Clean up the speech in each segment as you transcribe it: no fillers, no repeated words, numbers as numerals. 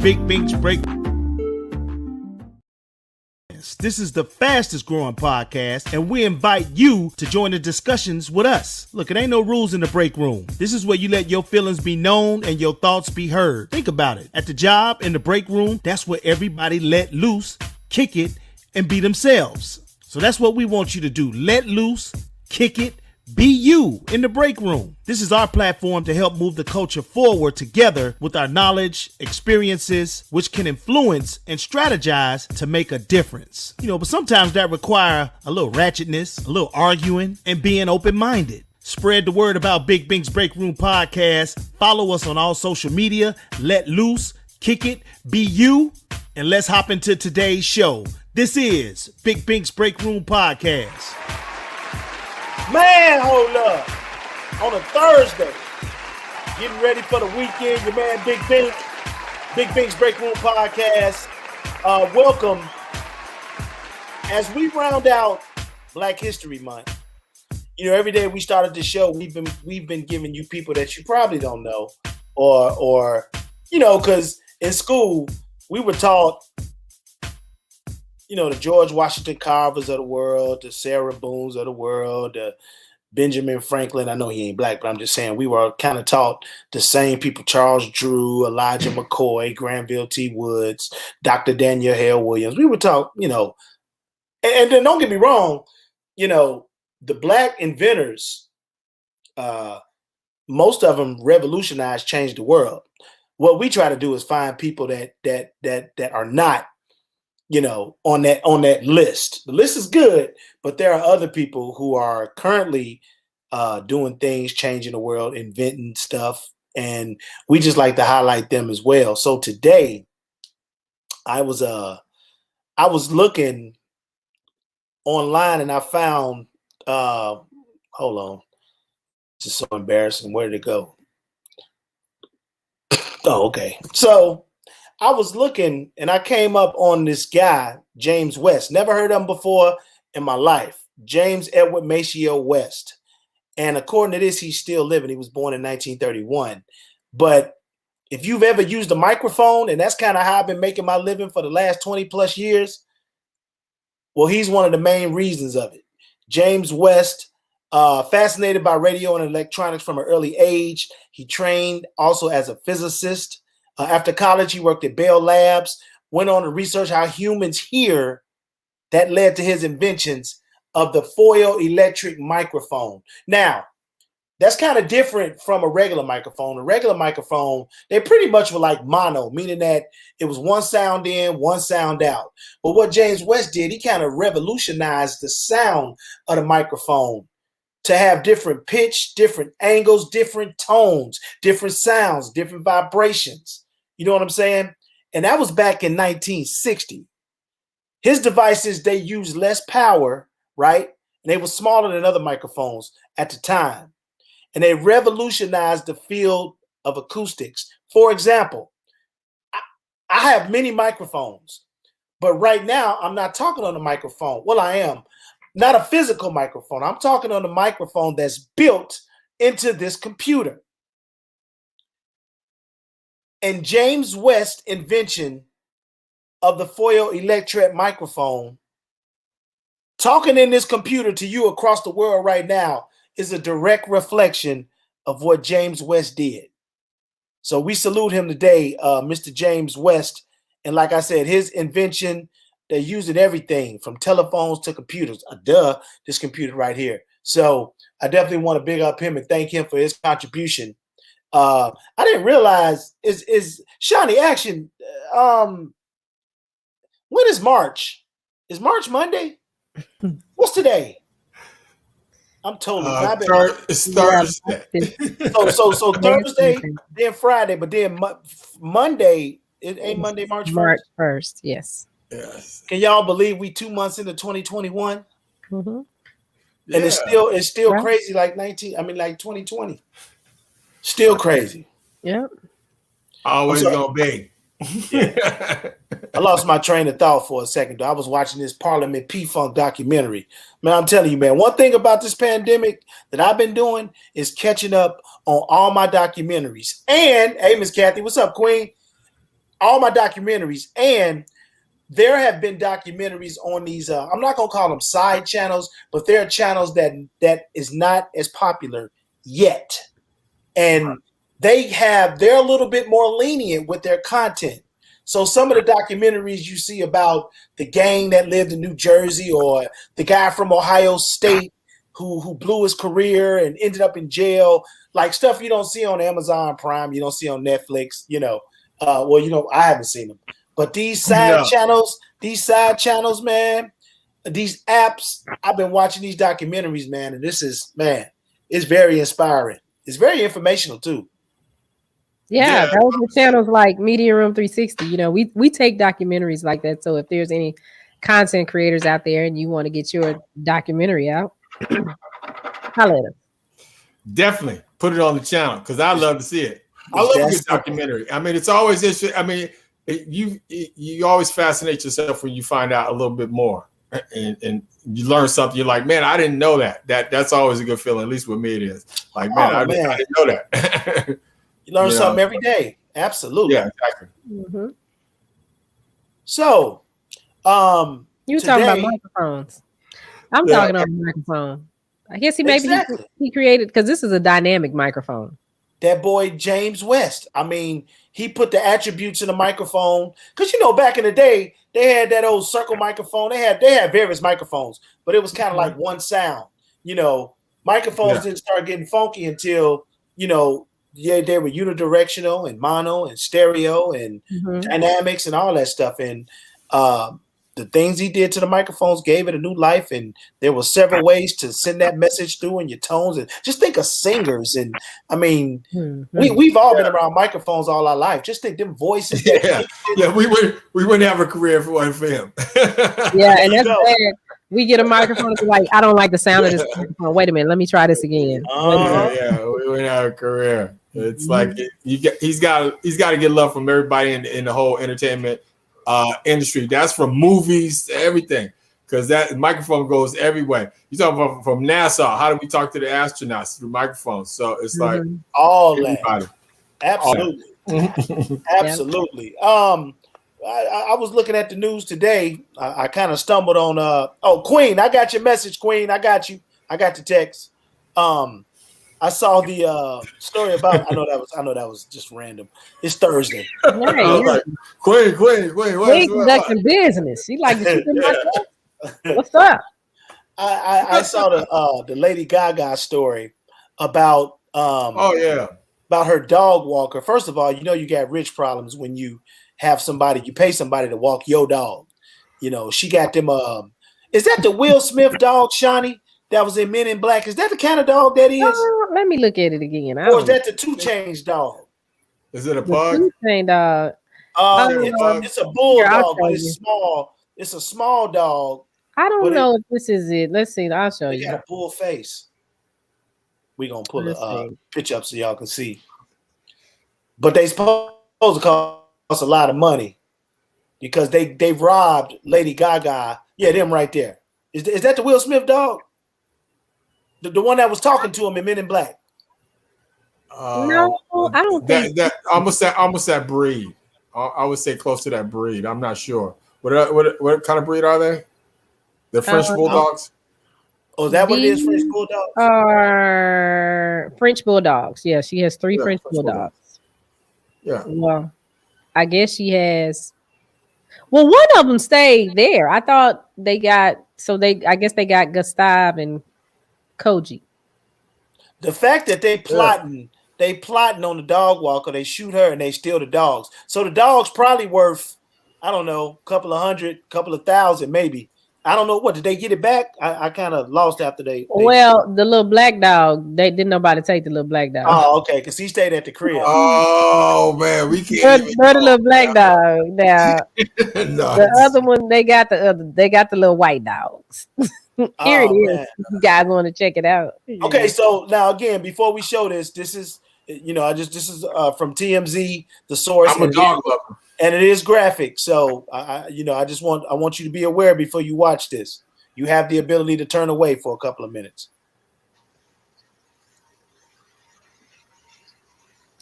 Big Bink's Break. This is the fastest growing podcast, and we invite you to join the discussions with us. Look, it ain't no rules in the break room. This is where you let your feelings be known and your thoughts be heard. Think about it. At the job, in the break room, that's where everybody let loose, kick it, and be themselves. So that's what we want you to do. Let loose, kick it, be you in the break room. This is our platform to help move the culture forward together with our knowledge, experiences, which can influence and strategize to make a difference. But sometimes that require a little ratchetness, a little arguing, and being open-minded. Spread the word about Big Bink's Break Room Podcast. Follow us on all social media. Let loose, kick it, be you, and let's hop into today's show. This is Big Bink's Break Room Podcast. Man, hold up. On a Thursday, getting ready for the weekend, your man Big Bink, Big Bink's Break Room Podcast. Welcome. As we round out Black History Month, every day we started the show, we've been giving you people that you probably don't know, or because in school we were taught, the George Washington Carvers of the world, the Sarah Boones of the world, the Benjamin Franklin. I know he ain't black, but I'm just saying we were kind of taught the same people: Charles Drew, Elijah McCoy, Granville T. Woods, Dr. Daniel Hale Williams. We were taught, and then don't get me wrong, the black inventors, most of them revolutionized, changed the world. What we try to do is find people that are not, on that list. The list is good, but there are other people who are currently doing things, changing the world, inventing stuff, and we just like to highlight them as well. So today, I was looking online and I found hold on, this is so embarrassing. Where did it go? Oh, okay. So I was looking and I came up on this guy, James West. Never heard of him before in my life. James Edward Maceo West. And according to this, he's still living. He was born in 1931. But if you've ever used a microphone, and that's kind of how I've been making my living for the last 20 plus years, well, he's one of the main reasons of it. James West, fascinated by radio and electronics from an early age. He trained also as a physicist. After college, he worked at Bell Labs, went on to research how humans hear. That led to his inventions of the foil electric microphone. Now, that's kind of different from a regular microphone. A regular microphone, they pretty much were like mono, meaning that it was one sound in, one sound out. But what James West did, he kind of revolutionized the sound of the microphone to have different pitch, different angles, different tones, different sounds, different vibrations. You know what I'm saying? And that was back in 1960. His devices, they used less power, right? And they were smaller than other microphones at the time. And they revolutionized the field of acoustics. For example, I have many microphones, but right now I'm not talking on the microphone. Well, I am. Not a physical microphone. I'm talking on the microphone that's built into this computer. And James West's invention of the foil electret microphone, talking in this computer to you across the world right now, is a direct reflection of what James West did. So we salute him today, Mr. James West. And like I said, his invention, they use it everything from telephones to computers. This computer right here. So I definitely want to big up him and thank him for his contribution. I didn't realize is Shani action. When is March? Is March Monday? What's today? I'm totally. It's Thursday. So Thursday, then Friday, but then Monday. It ain't Monday, March 1st? March 1st, yes. Yes. Can y'all believe we 2 months into 2021? Mm-hmm. And Yeah. it's still Right. crazy like 2020. Still crazy. Yep. Always gonna be. I lost my train of thought for a second, though. I was watching this Parliament P-Funk documentary. Man, I'm telling you, man, one thing about this pandemic that I've been doing is catching up on all my documentaries. And, hey, Miss Kathy, what's up, Queen? all my documentaries, and there have been documentaries on these. I'm not gonna call them side channels, but there are channels that is not as popular yet, and they're a little bit more lenient with their content. So some of the documentaries you see about the gang that lived in New Jersey, or the guy from Ohio State who blew his career and ended up in jail, like stuff you don't see on Amazon Prime, you don't see on Netflix. I haven't seen them. But these side channels, man, these apps, I've been watching these documentaries, man, and this is, man, it's very inspiring. It's very informational too. Yeah, those are channels like Media Room 360. You know, we take documentaries like that. So if there's any content creators out there and you want to get your documentary out, holla at them. Definitely put it on the channel because I love to see it. I love a good documentary. I mean, it's always interesting. I mean, you always fascinate yourself when you find out a little bit more and you learn something. You're like, man, I didn't know that. That's always a good feeling. At least with me, it is. Like, man, I didn't know that. You learn something every day. Absolutely. Yeah, exactly. Mm-hmm. So, you talking about microphones? I'm talking on a microphone. I guess he created, because this is a dynamic microphone. That boy James West. I mean, he put the attributes in the microphone because back in the day they had that old circle microphone. They had various microphones, but it was kind of like one sound. Microphones didn't start getting funky until they were unidirectional and mono and stereo and dynamics and all that stuff. And the things he did to the microphones gave it a new life. And there were several ways to send that message through in your tones. And just think of singers. And I mean, we've all been around microphones all our life. Just think them voices. We wouldn't have a career if it wasn't for him. And that's bad. We get a microphone. It's like, I don't like the sound of this microphone. Wait a minute, let me try this again. We wouldn't have a career. It's like he's got to get love from everybody in the whole entertainment industry. That's from movies to everything, because that microphone goes everywhere. You talk about from NASA. How do we talk to the astronauts through microphones? So it's like all everybody. Absolutely, absolutely. I was looking at the news today. I kind of stumbled on Queen. I got your message, Queen. I got you. I got the text. I saw the story about. I know that was just random. It's Thursday. Like, Queen. Queen conducting business. She like to keep in my What's up? I saw the Lady Gaga story about about her dog walker. First of all, you got rich problems when you have you pay somebody to walk your dog. She got them. Is that the Will Smith dog, Shani, that was in Men in Black? Is that the kind of dog that is? Let me look at it again. Or is that the 2 Chainz dog? Is it a pug? 2 Chainz dog. It's a bulldog, but it's small. It's a small dog. I don't know if this is it. Let's see. I'll show you. Got a bull face. We're gonna pull a picture up so y'all can see. But they supposed to cost a lot of money because they robbed Lady Gaga. Yeah, them right there. Is that the Will Smith dog? The one that was talking to him in Men in Black? No, I don't think that almost that breed. I would say close to that breed. I'm not sure. What kind of breed are they? The French bulldogs? Oh, is that what it is? French bulldogs? French bulldogs. Yeah, she has 3 French bulldogs. Yeah. Well, I guess she has. Well, one of them stayed there. I thought they got. I guess they got Gustav and Koji. The fact that they plotting on the dog walker, they shoot her and they steal the dogs. So the dog's probably worth, I don't know, a couple of hundred, couple of thousand, maybe. I don't know. What, did they get it back? I kind of lost after they. Well, the little black dog, they didn't nobody take the little black dog. Oh, okay, because he stayed at the crib. Oh man, we can't. The little black dog. Now, the other one, they got the little white dogs. Here it is. Man. You guys want to check it out? Okay, so now again, before we show this is this is from TMZ, the source. I'm a dog lover. And it is graphic, so I want you to be aware before you watch this. You have the ability to turn away for a couple of minutes.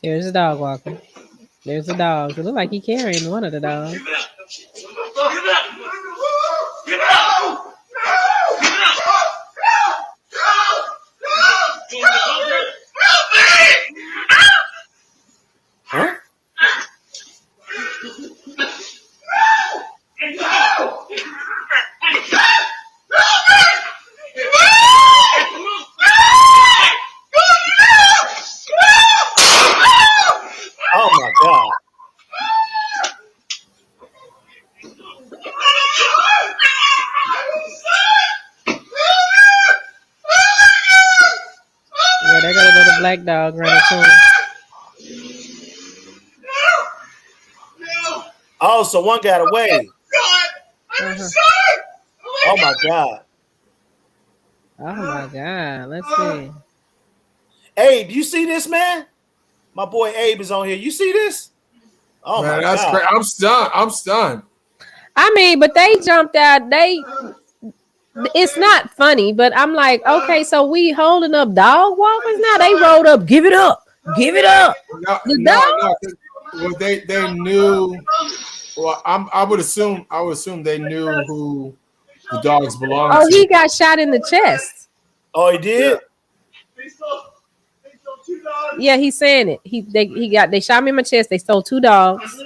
Here's the dog walker. There's a dog. It looks like he carrying one of the dogs. Huh? Oh my God. Yeah, they're gonna go to black dog running to him. Oh, so one got away. Uh-huh. Oh my God. Oh my God. Let's see. Abe, you see this, man? My boy Abe is on here. You see this? Oh Man, my that's God. crazy. I'm stunned. I mean, but they jumped out. It's not funny, but I'm like, okay, so we holding up dog walkers now. They rolled up, give it up. No. Well, they knew. Well, I would assume they knew who the dogs belonged to. Oh, he got shot in the chest. Oh, he did? Yeah, he's saying it. They shot me in my chest. They stole 2 dogs.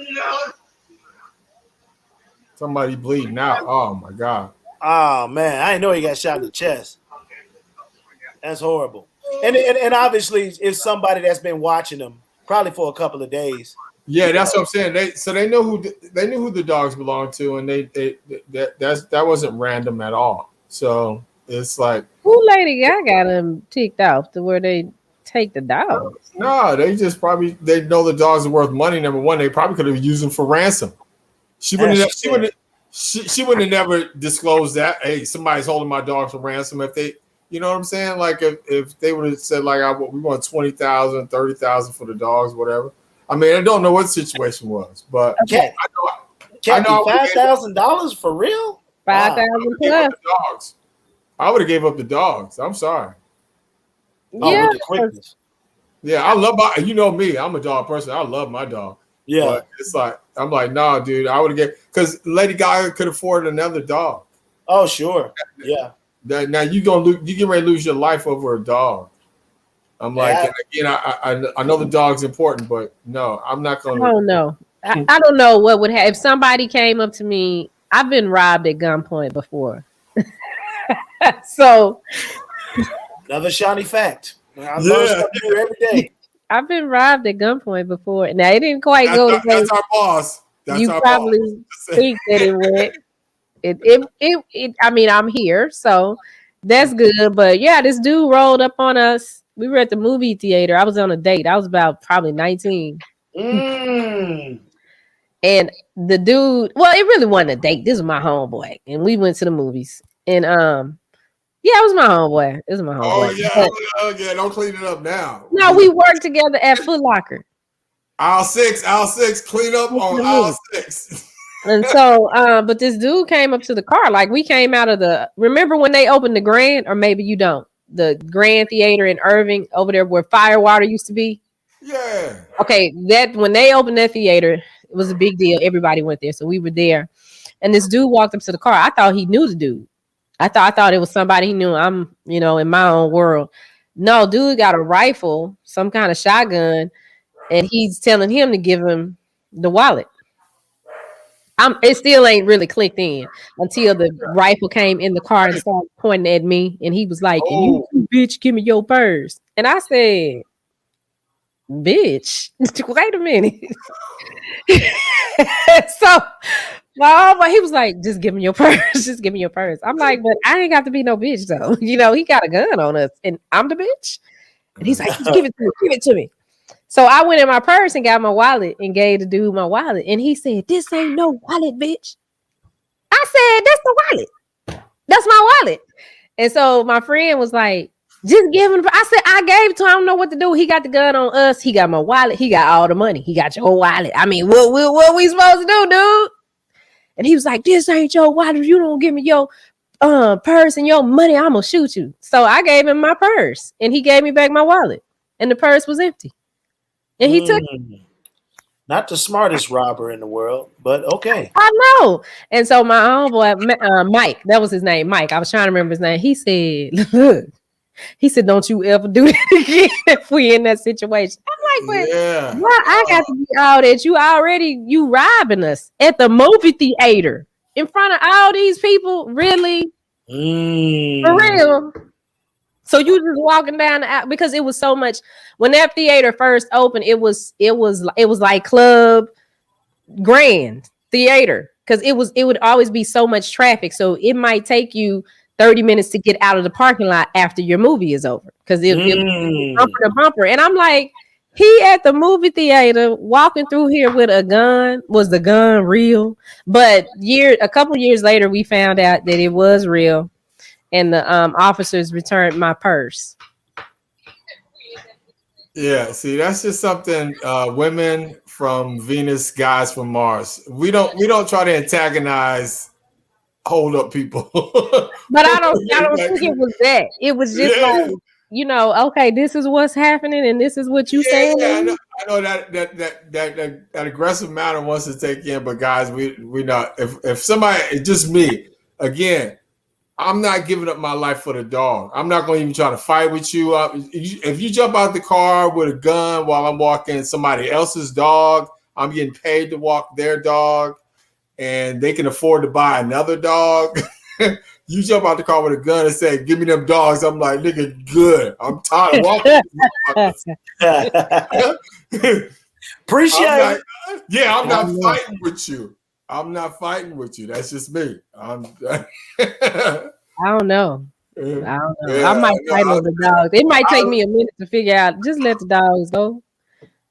Somebody bleeding out. Oh my God. Oh man, I didn't know he got shot in the chest. That's horrible. And obviously it's somebody that's been watching them probably for a couple of days. Yeah, that's what I'm saying. They knew who the dogs belonged to, and that wasn't random at all. So it's like, Who Lady Gaga got them ticked off to where they take the dogs? no, they know the dogs are worth money. Number one, they probably could have used them for ransom. She wouldn't have never disclosed that. Hey, somebody's holding my dog for ransom. If they, you know what I'm saying? Like if they would have said like, we want 20,000, 30,000 for the dogs, whatever. I mean, I don't know what the situation was, but Okay. I know $5,000 for real? 5,000 plus. I would have gave up the dogs. I'm sorry. Yeah. With the quickness. Yeah, I love you know me. I'm a dog person. I love my dog. Yeah. But it's like, I'm like, nah, dude, I would have because Lady Gaga could afford another dog. Oh, sure. Yeah. Now you get ready to lose your life over a dog. I'm like, and again, I know the dog's important, but no, I'm not going to. I don't know. I don't know what would happen if somebody came up to me. I've been robbed at gunpoint before. So another Shani fact. I learn something new every day. I've been robbed at gunpoint before. Now it didn't quite go the way that's our boss. You probably think that it went. It I mean, I'm here, so that's good. But yeah, this dude rolled up on us. We were at the movie theater. I was on a date. I was about probably 19. And the dude, well, it really wasn't a date. This was my homeboy. And we went to the movies. And yeah, it was my homeboy. It was my homeboy. Oh yeah, don't clean it up now. No, we worked together at Foot Locker. Aisle 6, clean up on aisle 6. And so, but this dude came up to the car. Like we came out of remember when they opened the Grand, or maybe you don't, the Grand Theater in Irving over there where Firewater used to be? Yeah. Okay, when they opened that theater, it was a big deal. Everybody went there. So we were there. And this dude walked up to the car. I thought he knew the dude. I thought it was somebody he knew. I'm, in my own world. No, dude got a rifle, some kind of shotgun, and he's telling him to give him the wallet. It still ain't really clicked in until the rifle came in the car and started pointing at me. And he was like, "You bitch, give me your purse." And I said, "Bitch, wait a minute." So he was like, "Just give me your purse. Just give me your purse." I'm like, "But I ain't got to be no bitch though. He got a gun on us and I'm the bitch." And he's like, "Just give it to me. Give it to me." So I went in my purse and got my wallet and gave the dude my wallet. And he said, "This ain't no wallet, bitch." I said, "That's the wallet. That's my wallet." And so my friend was like, "Just give him." I said, "I gave it to him. I don't know what to do. He got the gun on us. He got my wallet. He got all the money. He got your wallet. I mean, what we supposed to do, dude?" And he was like, "This ain't your wallet. If you don't give me your purse and your money, I'm going to shoot you." So I gave him my purse and he gave me back my wallet and the purse was empty. And he took it. Not the smartest robber in the world, but okay. I know. And so my homeboy, Mike, that was his name, Mike. I was trying to remember his name. He said, look, he said, don't you ever do that again if we in that situation. I'm like, why I got to be all that? You robbing us at the movie theater in front of all these people? Really? For real? So you just walking down the aisle because it was so much when that theater first opened, it was like Club Grand Theater because it would always be so much traffic. So it might take you 30 minutes to get out of the parking lot after your movie is over because it bumper to bumper. And I'm like, he at the movie theater walking through here with a gun. Was the gun real? But a couple years later, we found out that it was real. And the officers returned my purse. Yeah, see, that's just something women from Venus, guys from Mars. We don't try to antagonize hold up people. But I don't think it was that. It was just like, okay, this is what's happening and this is what you saying. Yeah, I know that aggressive manner wants to take in, but guys, we not if somebody, just me, again, I'm not giving up my life for the dog. I'm not going to even try to fight with you. If you jump out the car with a gun while I'm walking somebody else's dog, I'm getting paid to walk their dog, and they can afford to buy another dog. You jump out the car with a gun and say, "Give me them dogs." I'm like, "Nigga, good. I'm tired of walking." Appreciate it. I'm not fighting with you. I'm not fighting with you. That's just me. I don't know. I might fight over the dogs. It might take me a minute to figure out. Just let the dogs go.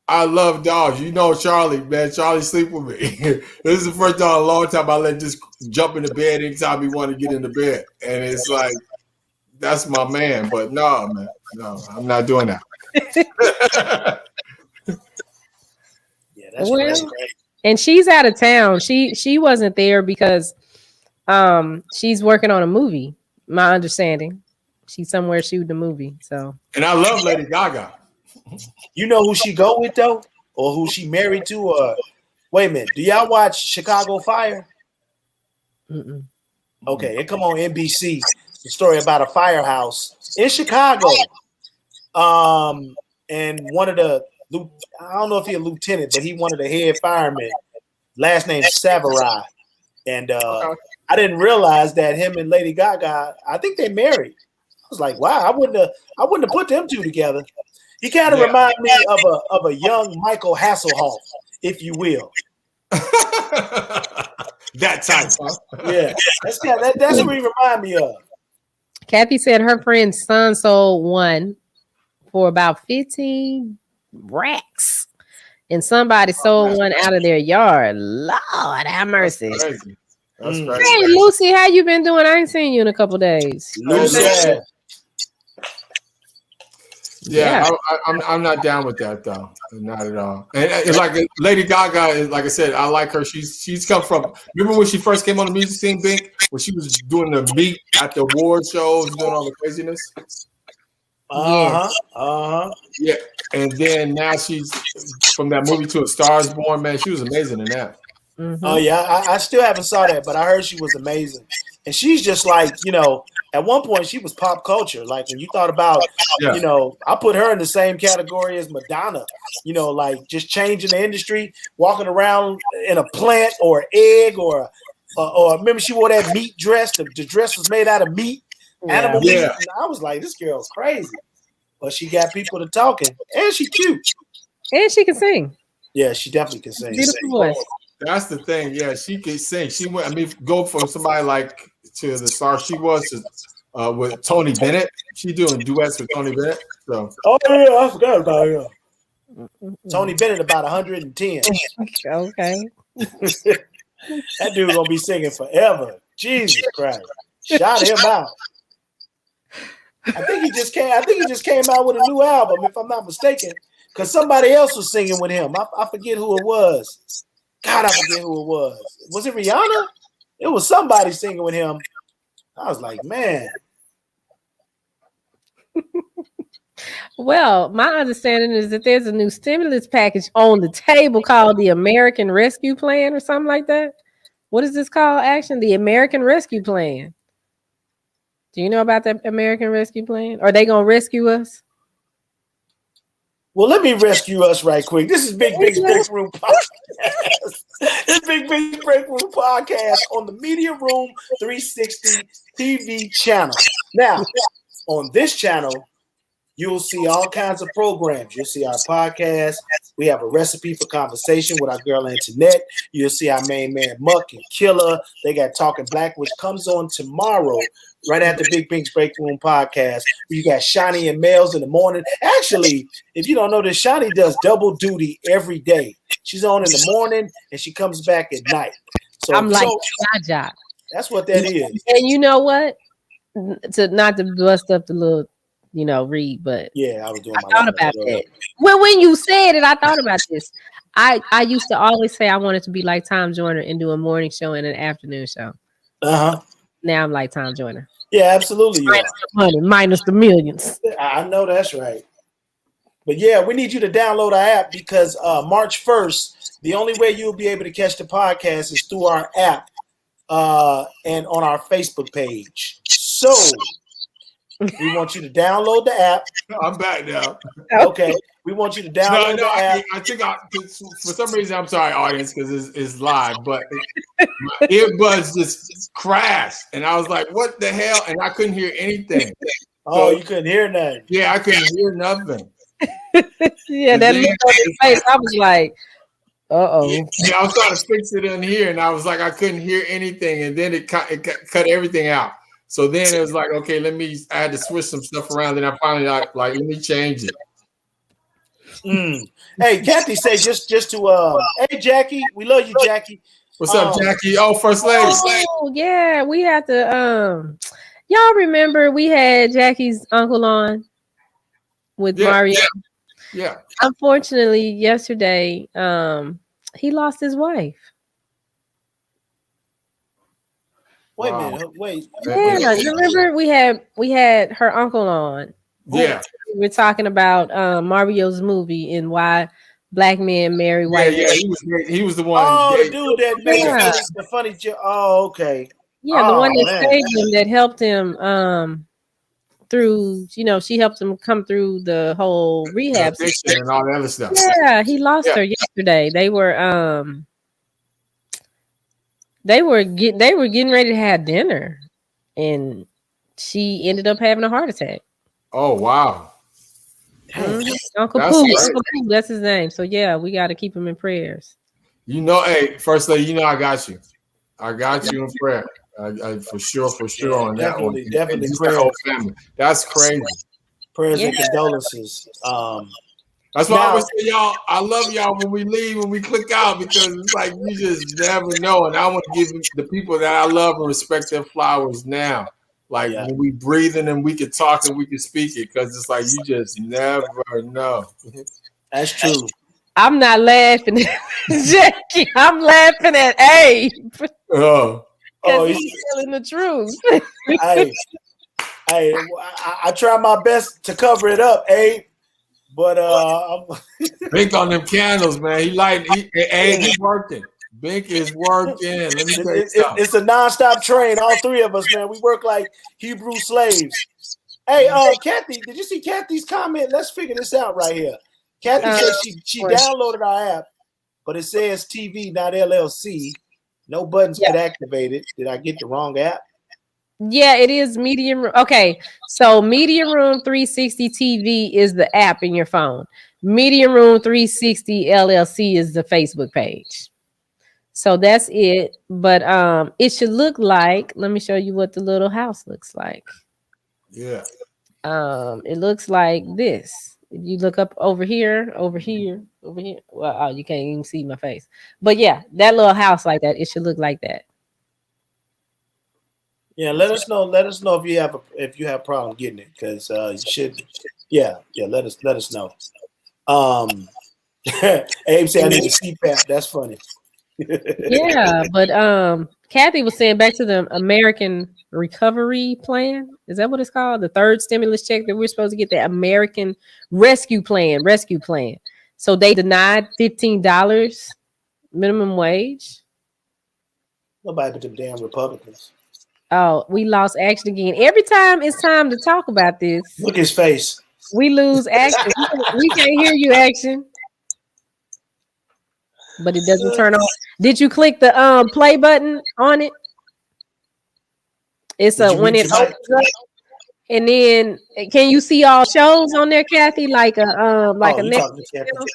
I love dogs. You know Charlie, man. Charlie sleep with me. This is the first dog in a long time I let just jump in the bed anytime he want to get in the bed. And it's like, that's my man. But no, man. No, I'm not doing that. Yeah, that's great. And she's out of town. She wasn't there because she's working on a movie. My understanding, she's somewhere shooting a movie. So, and I love Lady Gaga. You know who she go with though, or who she married to? Or wait a minute, do y'all watch Chicago Fire? Mm-mm. Okay, it come on NBC. It's a story about a firehouse in Chicago. And one of the I don't know if he's a lieutenant, but he one of the head firemen. Last name Savarai, and I didn't realize that him and Lady Gaga, I think they married. I was like, wow, I wouldn't have put them two together. He kind of remind me of a young Michael Hasselhoff, if you will. That type, huh? Yeah, that's what he remind me of. Kathy said her friend's son sold one for about 15 racks, and somebody sold one out of their yard. Lord have mercy. That's crazy. That's crazy. Hey, Lucy, how you been doing? I ain't seen you in a couple days. Lucy. Yeah, I'm not down with that though, not at all. And like Lady Gaga, like I said, I like her. She's come from. Remember when she first came on the music scene, Bink, when she was doing the meet at the award shows, doing all the craziness. Yeah, and then now she's from that movie to A Star Is Born. Man, she was amazing in that. Mm-hmm. Oh yeah, I still haven't saw that, but I heard she was amazing. And she's just like, at one point she was pop culture. Like when you thought about, I put her in the same category as Madonna. Like just changing the industry, walking around in a plant or egg or remember she wore that meat dress. The dress was made out of meat, animal meat. And I was like, this girl's crazy, but she got people to talking, and she cute, and she can sing. Yeah, she definitely can sing. Beautiful voice. That's the thing. Yeah, she can sing. She went. I mean, go from somebody like to the star she was to, with Tony Bennett. She doing duets with Tony Bennett. So. Oh yeah, I forgot about her. Tony Bennett about 110. Okay. That dude gonna be singing forever. Jesus Christ! Shout him out. I think he just came out with a new album, if I'm not mistaken, because somebody else was singing with him. I forget who it was. God, I forget who it was. Was it Rihanna? It was somebody singing with him. I was like, man. Well, my understanding is that there's a new stimulus package on the table called the American Rescue Plan or something like that. What is this called? Action, the American Rescue Plan. Do you know about the American Rescue Plan? Are they gonna rescue us? Well, let me rescue us right quick. This is Big Bink's Break Room Podcast. This is Big Bink's Break Room Podcast on the Media Room 360 TV channel. Now, on this channel, you'll see all kinds of programs. You'll see our podcast. We have a recipe for conversation with our girl Antoinette. You'll see our main man Muck and Killer. They got Talking Black, which comes on tomorrow, right after Big Bink's Break Room Podcast. You got Shani and Males in the morning. Actually, if you don't know this, Shani does double duty every day. She's on in the morning and she comes back at night. So I'm like Jaja. That's what that is. And you know what? Not to bust up the little, read, but yeah, I thought about that. Well, when you said it, I thought about this. I used to always say I wanted to be like Tom Joyner and do a morning show and an afternoon show. Uh-huh. Now I'm like Tom Joyner. Yeah, absolutely. Minus the money, minus the millions. I know that's right. But yeah, we need you to download our app because March 1st, the only way you'll be able to catch the podcast is through our app and on our Facebook page. So we want you to download the app. I'm back now. Okay. We want you to download the app. I think for some reason, I'm sorry, audience, because it's live, but my earbuds just crashed. And I was like, what the hell? And I couldn't hear anything. Oh, you couldn't hear nothing. Yeah, I couldn't hear nothing. Yeah, that look on his face. I was like, uh-oh. Yeah, I was trying to fix it in here, and I was like, I couldn't hear anything. And then it cut everything out. So then it was like, okay, I had to switch some stuff around. Then I finally like, let me change it. Hey, Kathy say just to hey Jackie, we love you, Jackie. What's up, Jackie? Oh, First Lady. Oh, yeah, we had to y'all remember we had Jackie's uncle on with Mario? Yeah. Unfortunately, yesterday, he lost his wife. Wait a minute. Wait. Yeah, you remember we had her uncle on. Yeah. We're talking about Mario's movie and why black men marry white men. He was the one. Oh, the dude that made the funny joke. Oh, okay. Yeah, the one that saved him, that helped him through, she helped him come through the whole rehab system and all that other stuff. Yeah, he lost her yesterday. They were getting ready to have dinner, and she ended up having a heart attack. Oh wow! Uncle Pooh, that's his name. So yeah, we got to keep him in prayers. Hey, First Lady, I got you. I got you in prayer. For sure on that one. Definitely prayer. Whole family. That's crazy. Prayers and condolences. That's why I always say, y'all, I love y'all when we leave, when we click out, because it's like you just never know. And I want to give the people that I love and respect their flowers now. Like when we breathing and we can talk and we can speak it, because it's like you just never know. That's true. I'm not laughing at Jackie. I'm laughing at Abe. Because he's telling the truth. I try my best to cover it up, Abe. But Bink on them candles, man. He's working. Bink is working. Let me tell you something. It's a nonstop train. All three of us, man. We work like Hebrew slaves. Hey, Kathy, did you see Kathy's comment? Let's figure this out right here. Kathy said she downloaded our app, but it says TV, not LLC. No buttons get activated. Did I get the wrong app? Yeah, it is Medium Room. Okay, so Medium Room 360 TV is the app in your phone. Medium Room 360 LLC is the Facebook page. So that's it. But it should look like, let me show you what the little house looks like. Yeah. It looks like this. If you look up over here. Well, you can't even see my face. But yeah, that little house like that, it should look like that. Yeah, let us know. Let us know if you have a problem getting it, because you should. Yeah. Let us know. Abe said I need a CPAP. That's funny. Yeah, but Kathy was saying back to the American recovery plan. Is that what it's called? The third stimulus check that we're supposed to get, the American Rescue Plan. So they denied $15 minimum wage. Nobody but them damn Republicans. Oh, we lost action again. Every time it's time to talk about this, look his face. We lose action. We can't hear you, action. But it doesn't turn on. Did you click the play button on it? It's when it opens up, and then can you see all shows on there, Kathy? Like a Netflix channel?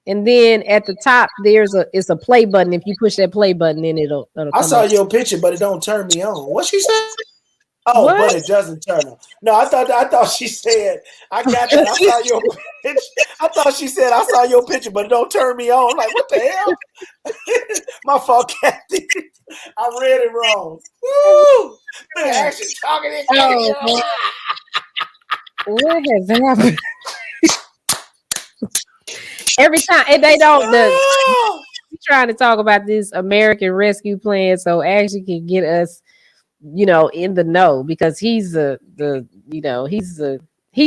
And then at the top it's a play button. If you push that play button, then it'll I saw your picture, but it don't turn me on. What she said? Oh, what? But it doesn't turn on. No, I thought she said, I got that. I saw your picture. I thought she said, I saw your picture, but it don't turn me on. I'm like, what the hell? My fault, Kathy. I read it wrong. Woo! They're actually talking in What has happened? Every time, and they don't. We're trying to talk about this American Rescue Plan so Action can get us, in the know, because he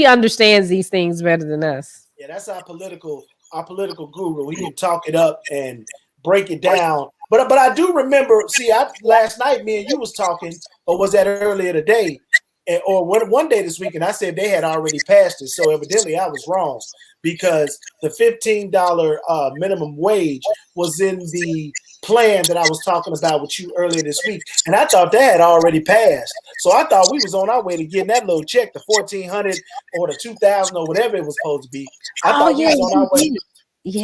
understands these things better than us. Yeah, that's our political guru. He can talk it up and break it down. But I do remember. See, last night me and you was talking, or was that earlier today, or one day this week, and I said they had already passed it. So evidently I was wrong, because the $15 minimum wage was in the plan that I was talking about with you earlier this week, and I thought that had already passed. So I thought we was on our way to getting that little check, the $1,400 or the $2,000 or whatever it was supposed to be. I thought we was on our way.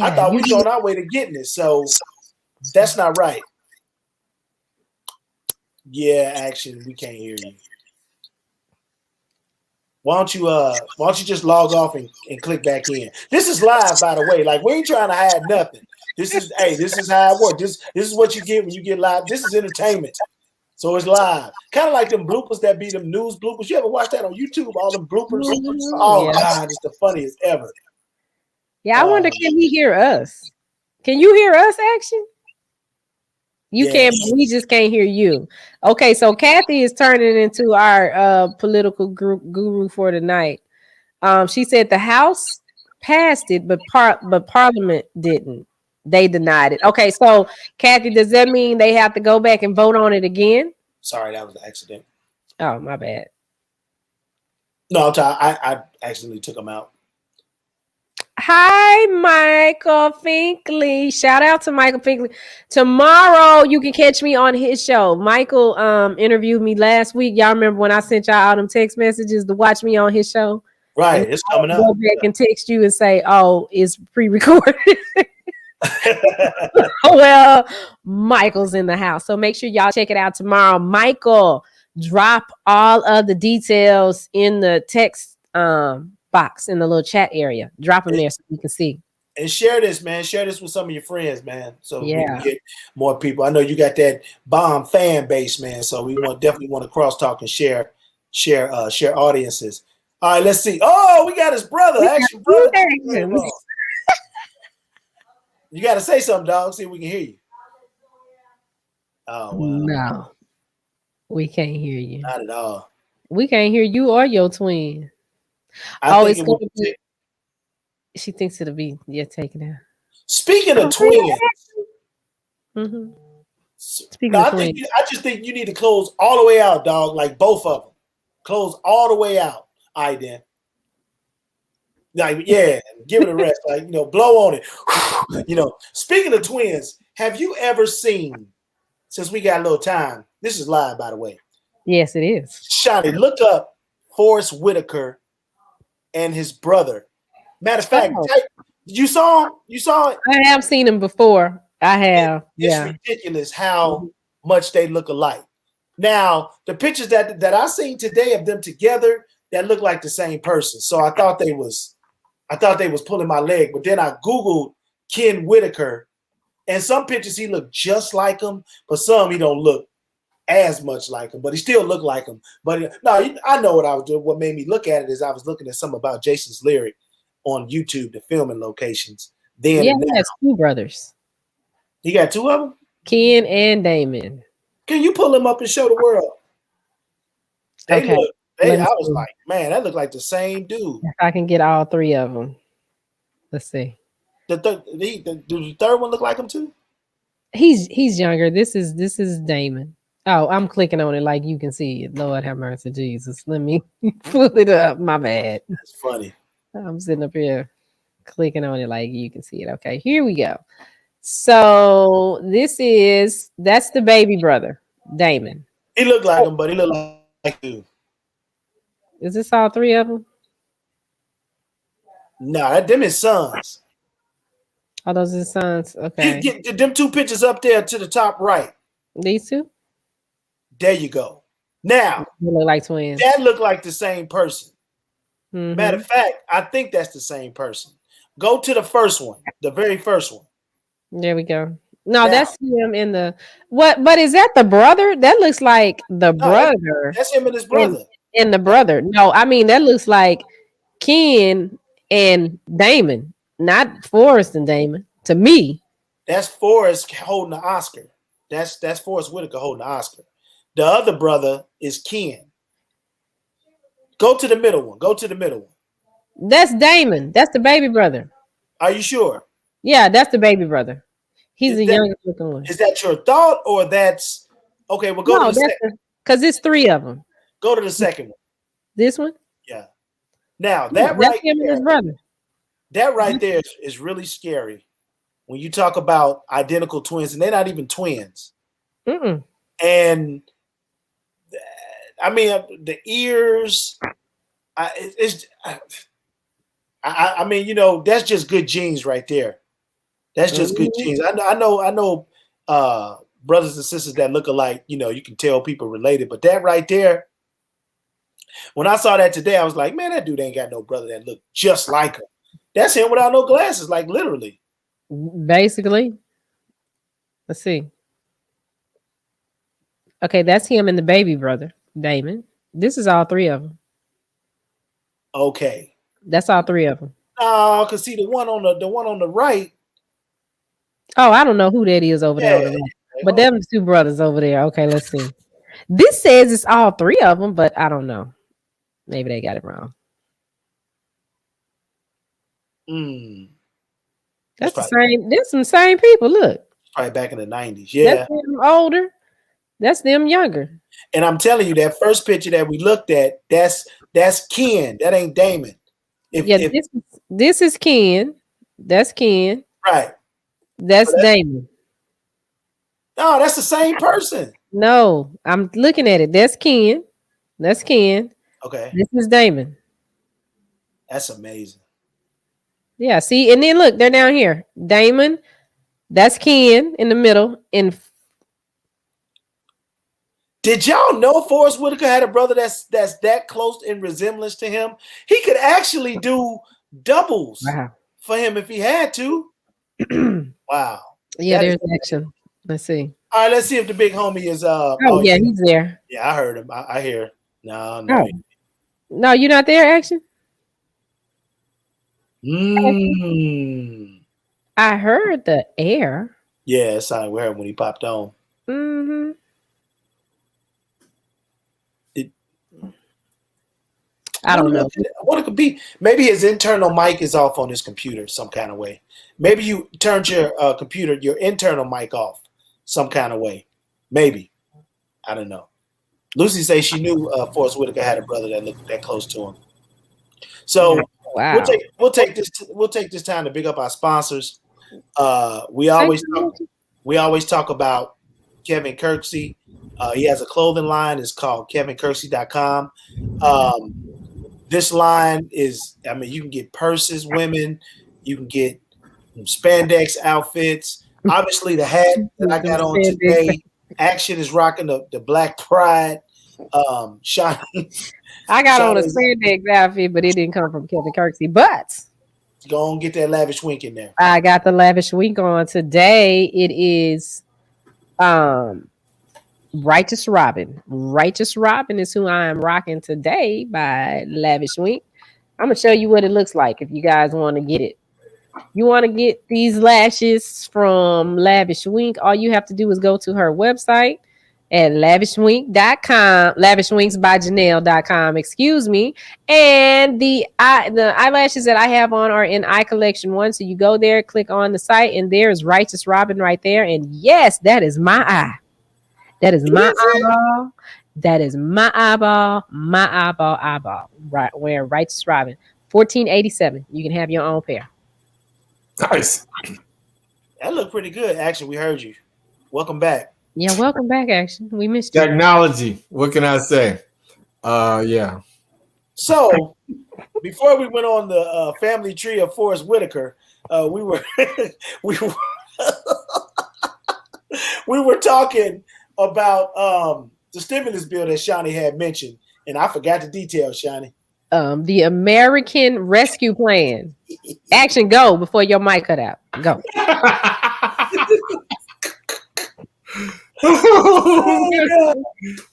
I thought we was on our way to getting it. So that's not right. Yeah, Action, we can't hear you. Why don't you just log off and click back in? This is live, by the way. Like, we ain't trying to hide nothing. This is how it works. This is what you get when you get live. This is entertainment. So it's live. Kind of like them bloopers that be them news bloopers. You ever watch that on YouTube? All them bloopers. Oh God, it's the funniest ever. Yeah, I wonder, can he hear us? Can you hear us, Action? You can, but we just can't hear you. Okay, so Kathy is turning into our political guru for tonight. She said the House passed it, but Parliament didn't. They denied it. Okay, so Kathy, does that mean they have to go back and vote on it again? Sorry, that was an accident. Oh, my bad. No, I accidentally took them out. Hi, Michael Finkley. Shout out to Michael Finkley. Tomorrow you can catch me on his show. Michael interviewed me last week. Y'all remember when I sent y'all all them text messages to watch me on his show? Right, and it's coming up. Go back and text you and say, oh, it's pre-recorded. Well, Michael's in the house. So make sure y'all check it out tomorrow. Michael, drop all of the details in the text box in the little chat area. Drop them there so you can see. And share this, man. Share this with some of your friends, man. So we can get more people. I know you got that bomb fan base, man. So we definitely want to crosstalk and share audiences. All right, let's see. Oh, we got his brother. Actually, brother. You got to say something, dog. See if we can hear you. Oh, wow. No, we can't hear you. Not at all. We can't hear you or your twin. It's going to be. She thinks it'll be taken out. Speaking of twins, mm-hmm. I just think you need to close all the way out, dog. Like both of them, close all the way out. All right, then. Like, give it a rest. Like, blow on it. Speaking of twins, have you ever seen? Since we got a little time, this is live, by the way. Yes, it is. Shani, look up Forrest Whitaker and his brother. Matter of fact, you saw him? You saw it? I have seen him before. I have. It's ridiculous how much they look alike. Now, the pictures that I seen today of them together, that look like the same person. So I thought they was pulling my leg. But then I Googled Ken Whitaker, and some pictures he looked just like him, but some he don't look as much like him, but he still looked like him. But no, I know what I was doing. What made me look at it is I was looking at something about Jason's lyric on YouTube, the filming locations. Then he has two brothers. He got two of them? Ken and Damon. Can you pull him up and show the world? They Okay. look. I was like, man, that looked like the same dude. If I can get all three of them. Let's see. The third one look like him too? He's younger. This is Damon. Oh, I'm clicking on it like you can see it. Lord have mercy, Jesus. Let me pull it up. My bad. That's funny. I'm sitting up here clicking on it like you can see it. Okay, here we go. So that's the baby brother, Damon. He looked like him, but he looked like you. Is this all three of them? No, them his sons. Oh, those are his sons. Okay. Get them two pictures up there to the top right. These two? There you go. Now, they look like twins. That look like the same person. Mm-hmm. Matter of fact, I think that's the same person. Go to the first one, the very first one. There we go. No, that's him in the what? But is that the brother? That looks like the brother. That's him and his brother. And the brother. No, I mean that looks like Ken and Damon, not Forrest and Damon. To me, that's Forrest holding the Oscar. That's Forrest Whitaker holding the Oscar. The other brother is Ken. Go to the middle one. Go to the middle one. That's Damon. That's the baby brother. Are you sure? Yeah, that's the baby brother. He's the youngest looking one. Is that your thought, or that's okay? Well, go to the second. Because it's three of them. Go to the second one. This one? Yeah. Now that right him and his brother. That right there is really scary when you talk about identical twins, and they're not even twins. Mm-mm. And I mean, the ears. I mean, you know, that's just good genes right there. That's just good genes. I know brothers and sisters that look alike, you know, you can tell people related, but that right there, when I saw that today, I was like, man, that dude ain't got no brother that look just like him. That's him without no glasses, like literally. Basically. Let's see. Okay, that's him and the baby brother, Damon. This is all three of them. Okay. That's all three of them. Oh, cause see the one on the right. Oh, I don't know who that is over there on the right. But them two brothers over there. Okay, let's see. This says it's all three of them, but I don't know. Maybe they got it wrong. That's the same. There's some same people. Look. Probably back in the 90s. Yeah. That's them older. That's them younger. And I'm telling you, that first picture that we looked at, that's Ken. That ain't Damon. This is Ken. That's Ken. Right. That's Damon. No, that's the same person. No, I'm looking at it. That's Ken. That's Ken. Okay. This is Damon. That's amazing. Yeah, see, and then look, they're down here. Damon, that's Ken in the middle. Did y'all know Forrest Whitaker had a brother that's that close in resemblance to him? He could actually do doubles for him if he had to. Wow. Yeah, there's action. Let's see. All right, let's see if the big homie is yeah, he's there. Yeah, I heard him. I hear. No. No, you're not there, action? I heard the air. Yeah, it sounded weird when he popped on. Mm-hmm. I don't know. What it could be? Maybe his internal mic is off on his computer some kind of way. Maybe you turned your computer, your internal mic off some kind of way. Maybe. I don't know. Lucy says she knew Forrest Whitaker had a brother that looked that close to him. So wow. We'll take this time to big up our sponsors. We always talk about Kevin Kirksey. He has a clothing line. It's called kevinkirksey.com. This line is, I mean, you can get purses, women. You can get spandex outfits. Obviously, the hat that I got on today, Action is rocking the Black Pride. Shani. I got on a spandex outfit, but it didn't come from Kevin Kirksey. But go and get that lavish wink in there. I got the lavish wink on today. It is Righteous Robin. Righteous Robin is who I am rocking today by Lavish Wink. I'm going to show you what it looks like if you guys want to get it. You want to get these lashes from Lavish Wink, all you have to do is go to her website, at lavishwingsbyjanelle.com, excuse me. And the eyelashes that I have on are in Eye Collection 1. So you go there, click on the site, and there's Righteous Robin right there. And yes, that is my eye. That is my eyeball. That is my eyeball. Right, wearing Righteous Robin. $14.87. You can have your own pair. Nice. That looked pretty good. Actually, we heard you. Welcome back. Yeah, welcome back. Actually, we missed you. Technology. What can I say? Yeah. So, before we went on the family tree of Forrest Whitaker, we were we were talking about the stimulus bill that Shani had mentioned, and I forgot the details, Shani. The American Rescue Plan. Action, go before your mic cut out. Go.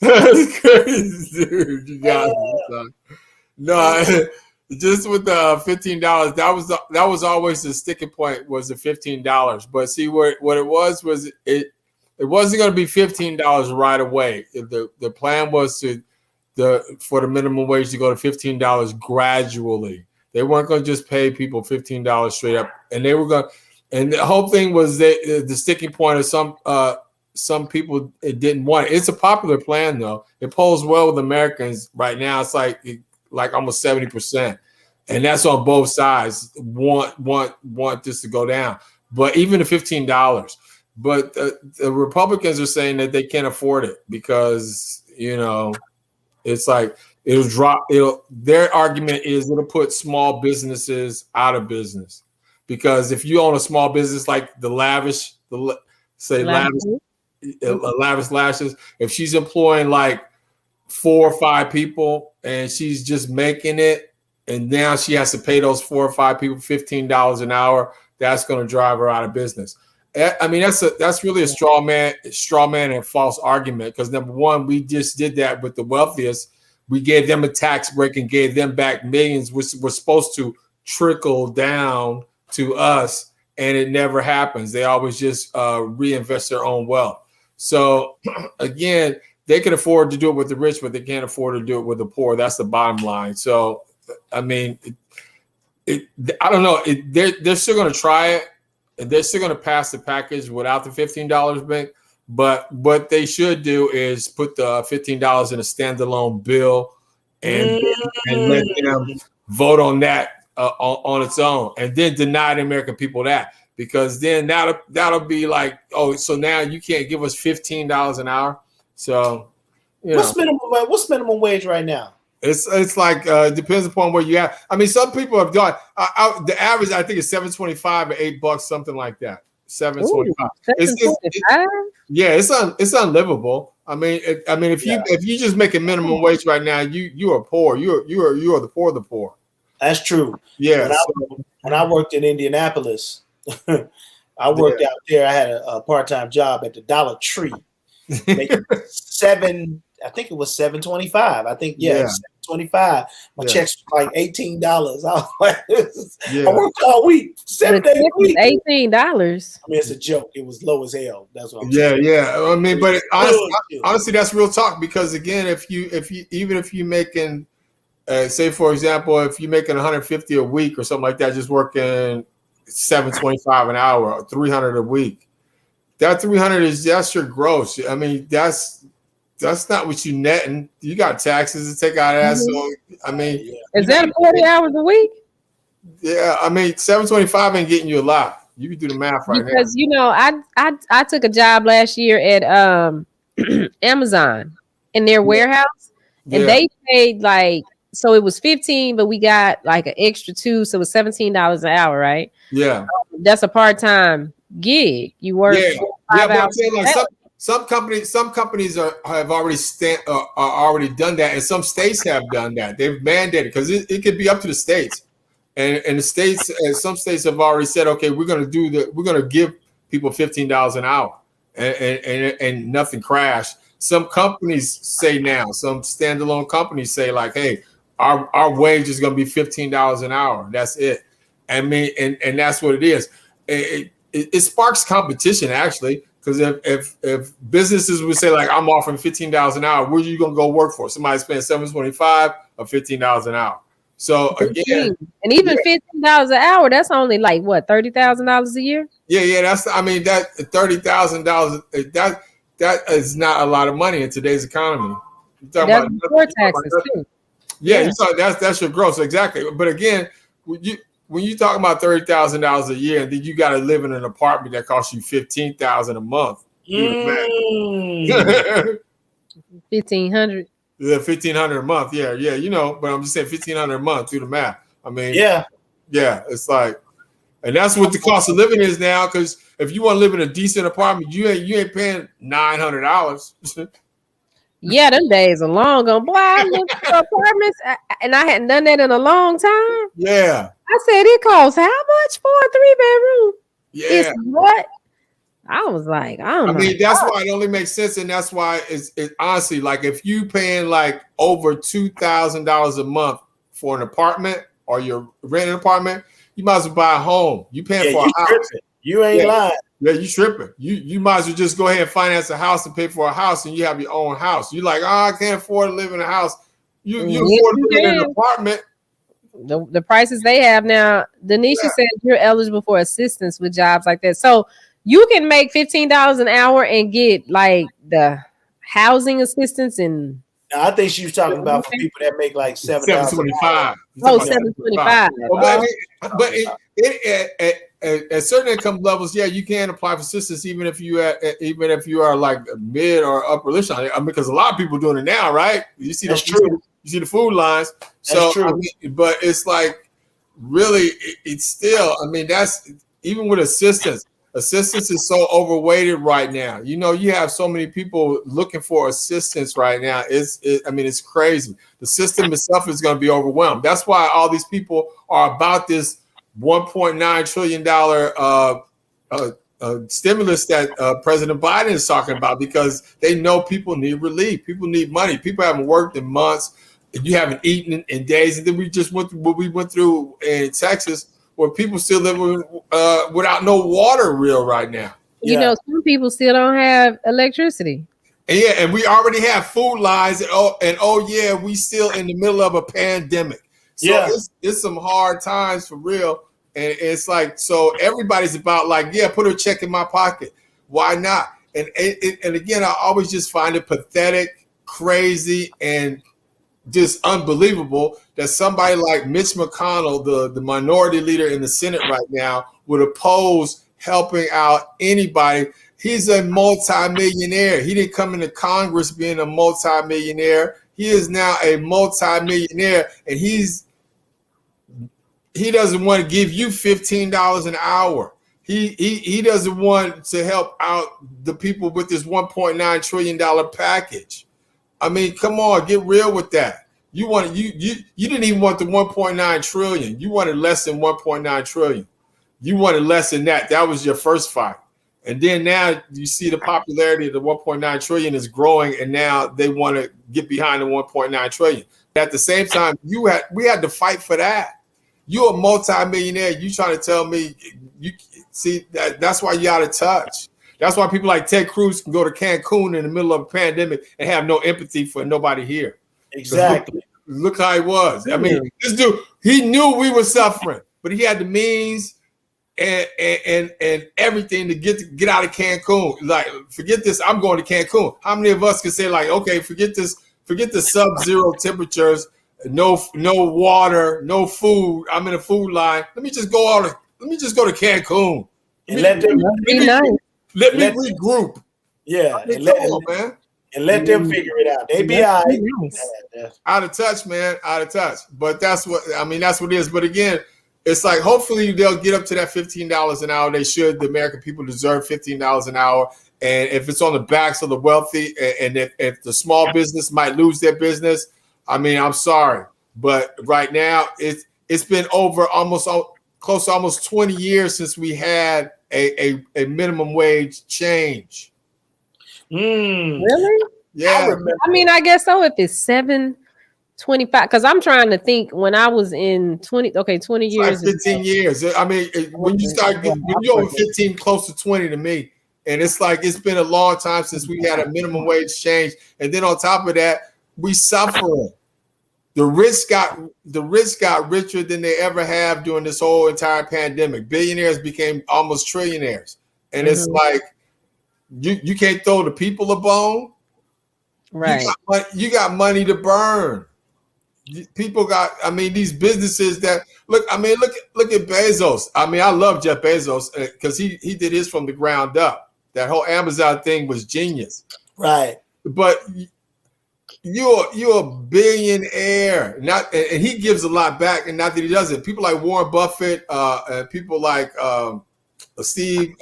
That's crazy, dude. You got it. No, just with the $15, that was always the sticking point, was the $15. But see, what it was it wasn't going to be $15 right away. The plan was for the minimum wage to go to $15 gradually. They weren't going to just pay people $15 straight up, and they were going. And the whole thing was that the sticking point of some people didn't want it. It's a popular plan though. It polls well with Americans right now. It's like almost 70%, and that's on both sides. Want this to go down, but even the $15. But the Republicans are saying that they can't afford it because it's like it'll drop. Their argument is it'll put small businesses out of business. Because if you own a small business like Lavish Lashes, if she's employing like 4 or 5 people and she's just making it, and now she has to pay those 4 or 5 people $15 an hour, that's going to drive her out of business. I mean, that's really a straw man and false argument. Because number one, we just did that with the wealthiest. We gave them a tax break and gave them back millions, which were supposed to trickle down to us, and it never happens. They always just reinvest their own wealth. So again, they can afford to do it with the rich, but they can't afford to do it with the poor. That's the bottom line. So I mean, I don't know. They're still going to try it, and they're still going to pass the package without the $15 bank. But what they should do is put the $15 in a standalone bill and let them vote on that. On its own, and then deny the American people that, because then that'll be like, oh, so now you can't give us $15 an hour. So what's minimum wage right now? It's like depends upon where you at. I mean, some people have done the average. I think is $7.25 or $8, something like that. $7.25. It's unlivable. I mean, if you just make a minimum wage right now, you are poor. You are the poor of the poor. That's true. Yeah. When I worked in Indianapolis, I worked out there. I had a part-time job at the Dollar Tree, making I think it was $7.25. I think $7.25. My checks were like $18. I was like, I worked all week, 7 days a week. $18. I mean, it's a joke. It was low as hell. That's what I'm saying. Yeah. I mean, but honestly, that's real talk. Because again, if you making say, for example, if you're making $150 a week or something like that, just working $7.25 an hour, or $300 a week, that $300 that's your gross. I mean, that's not what you netting. You got taxes to take out of that. So I mean, is that 40 hours a week? Yeah, I mean, $7.25 ain't getting you a lot. You can do the math right now. Because I took a job last year at Amazon in their warehouse, and they paid like. So it was 15, but we got like an extra 2, so it was $17 an hour, right? Yeah, that's a part-time gig. You work 5 hours. But I'm saying, like some companies have already are already done that, and some states have done that. They've mandated, because it could be up to the states, and the states, and some states have already said, okay, we're going to give people $15 an hour, and nothing crashed. Some companies say now, some standalone companies say like, hey, our wage is going to be $15 an hour. That's it. I mean, and that's what it is. It sparks competition. Actually, Because if businesses would say like I'm offering $15 an hour, where are you gonna go work for? Somebody spend $7.25 or $15 an hour. So again, and even $15 an hour, that's only like what, $30,000 a year? Yeah. That's that $30,000. That is not a lot of money in today's economy. That's before taxes too. Yeah. That's your gross, exactly. But again, when you talk about $30,000 a year, and then you got to live in an apartment that costs you $15,000 a month. $1,500. Yeah, $1,500 a month. Yeah. But I'm just saying $1,500 a month. Do the math. I mean, yeah. It's like, and that's what the cost of living is now. Because if you want to live in a decent apartment, you ain't paying $900. Yeah, them days are long gone. Boy, I looked for apartments, and I hadn't done that in a long time. Yeah. I said, it costs how much for a 3-bedroom? Yeah. It's what? I was like, I mean, that's why it only makes sense, and that's why it's honestly, like, if you paying like over $2,000 a month for an apartment, or you're renting an apartment, you might as well buy a home. You paying for a house. Tripping. You ain't lying. Yeah, you tripping. You might as well just go ahead and finance a house and pay for a house, and you have your own house. You're like, I can't afford to live in a house. You afford to live in an apartment. The prices they have now, Denisha said you're eligible for assistance with jobs like that. So you can make $15 an hour and get like the housing assistance. And I think she was talking about for people that make like $7.25. Oh, $7.25. But at certain income levels, yeah, you can apply for assistance even if you are like mid or upper echelon. I mean, because a lot of people doing it now, right? You see You see the food lines. So, I mean, but it's like really, it's still. I mean, that's even with assistance. Assistance is so overweighted right now. You have so many people looking for assistance right now. It's crazy. The system itself is going to be overwhelmed. That's why all these people are about this $1.9 trillion stimulus that President Biden is talking about, because they know people need relief. People need money. People haven't worked in months. You haven't eaten in days. And then we just went through what we went through in Texas, where people still living without no water right now. Some people still don't have electricity. And we already have food lines. And we still in the middle of a pandemic. So it's some hard times for real. And it's like, so everybody's about like, put a check in my pocket. Why not? And again, I always just find it pathetic, crazy, and just unbelievable that somebody like Mitch McConnell, the minority leader in the Senate right now, would oppose helping out anybody. He's a multimillionaire. He didn't come into Congress being a multimillionaire. He is now a multimillionaire, and he doesn't want to give you $15 an hour. He doesn't want to help out the people with this $1.9 trillion package. I mean, come on, get real with that. You didn't even want the 1.9 trillion. You wanted less than 1.9 trillion. You wanted less than that. That was your first fight. And then now you see the popularity of the 1.9 trillion is growing, and now they want to get behind the 1.9 trillion. At the same time, we had to fight for that. You're a multimillionaire. You trying to tell me that's why you're out of touch. That's why people like Ted Cruz can go to Cancun in the middle of a pandemic and have no empathy for nobody here. Exactly. Look how he was. I mean, this dude, he knew we were suffering, but he had the means and everything to get out of Cancun. Like, forget this, I'm going to Cancun. How many of us can say like, okay, forget the sub-zero temperatures, no water, no food. I'm in a food line. Let me just go to Cancun. Let me regroup. Yeah, I mean, let them figure it out. They be all right. Nice. Out of touch, man. Out of touch. But that's what it is. But again, it's like hopefully they'll get up to that $15 an hour. They should. The American people deserve $15 an hour. And if it's on the backs of the wealthy, and if the small business might lose their business, I mean, I'm sorry. But right now, it's been over close to almost 20 years since we had a minimum wage change. Really? Yeah. I mean, I guess so. If it's $7.25, because I'm trying to think when I was in 20 years. Like 15 years. I mean, when you're over 15, close to 20 to me. And it's like it's been a long time since we had a minimum wage change. And then on top of that, we suffering. The rich got richer than they ever have during this whole entire pandemic. Billionaires became almost trillionaires. And it's like you can't throw the people a bone. Right. You got money to burn. People got, I mean, these businesses that look at Bezos. I mean, I love Jeff Bezos because he did his from the ground up. That whole Amazon thing was genius. Right. But you're a billionaire. And he gives a lot back, and not that he doesn't. People like Warren Buffett, and people like Steve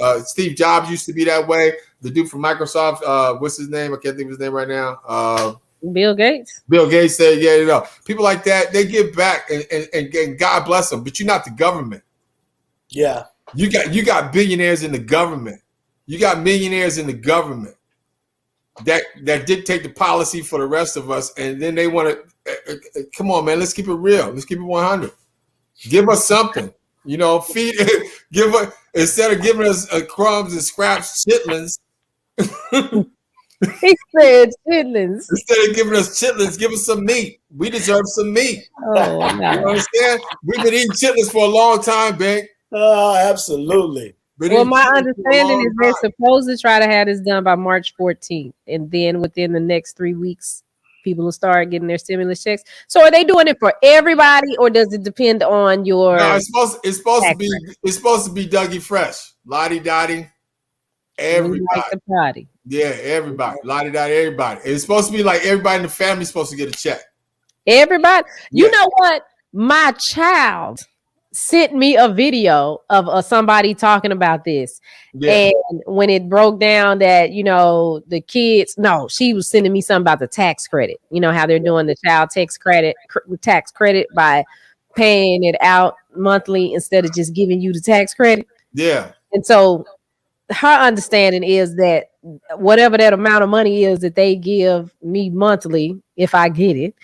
Jobs used to be that way. The dude from Microsoft, what's his name? I can't think of his name right now. Bill Gates. Bill Gates said, yeah, you know, people like that, they give back and God bless them, but you're not the government. Yeah. You got billionaires in the government. You got millionaires in the government that dictate the policy for the rest of us. And then they want to, come on, man, let's keep it real. Let's keep it 100. Give us something, you know, instead of giving us crumbs and scraps, chitlins. He said chitlins. Instead of giving us chitlins, give us some meat. We deserve some meat. Oh, no. You understand? We've been eating chitlins for a long time, Bink. Oh, absolutely. Well, my understanding is they're supposed to try to have this done by March 14th. And then within the next 3 weeks, people will start getting their stimulus checks. So are they doing it for everybody, or does it depend on your... No, it's supposed to be Dougie Fresh. Lottie Dottie. Everybody. Like the party. Yeah, everybody. Lottie Dottie, everybody. It's supposed to be like everybody in the family is supposed to get a check. Everybody. You know what? My child sent me a video of somebody talking about this. Yeah. And when it broke down that, you know, the kids, she was sending me something about the tax credit. You know how they're doing the child tax credit by paying it out monthly instead of just giving you the tax credit. Yeah. And so her understanding is that whatever that amount of money is that they give me monthly, if I get it,